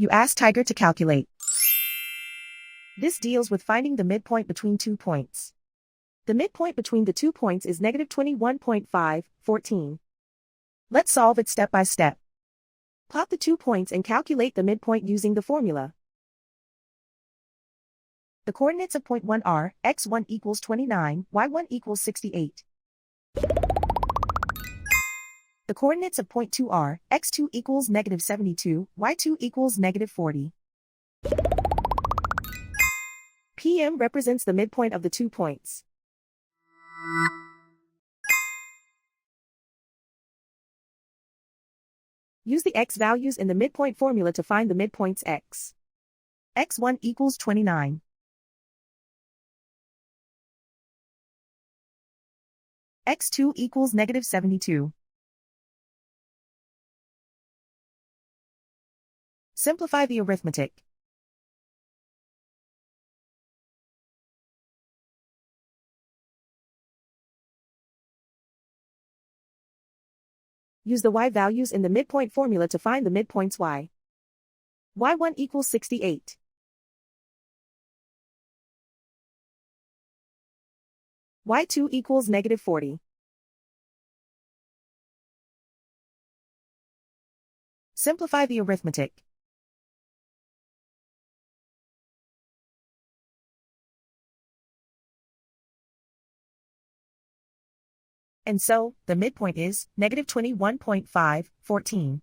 You ask Tiger to calculate. This deals with finding the midpoint between 2 points. The midpoint between the 2 points is negative 21.5, 14. Let's solve it step by step. Plot the 2 points and calculate the midpoint using the formula. The coordinates of point 1 are x1 equals 29, y1 equals 68. The coordinates of point 2 are x2 equals negative 72, y2 equals negative 40. PM represents the midpoint of the 2 points. Use the x values in the midpoint formula to find the midpoints x. x1 equals 29. x2 equals negative 72. Simplify the arithmetic. Use the y values in the midpoint formula to find the midpoints y. y1 equals 68. y2 equals negative 40. Simplify the arithmetic. And so, the midpoint is negative 21.5, 14.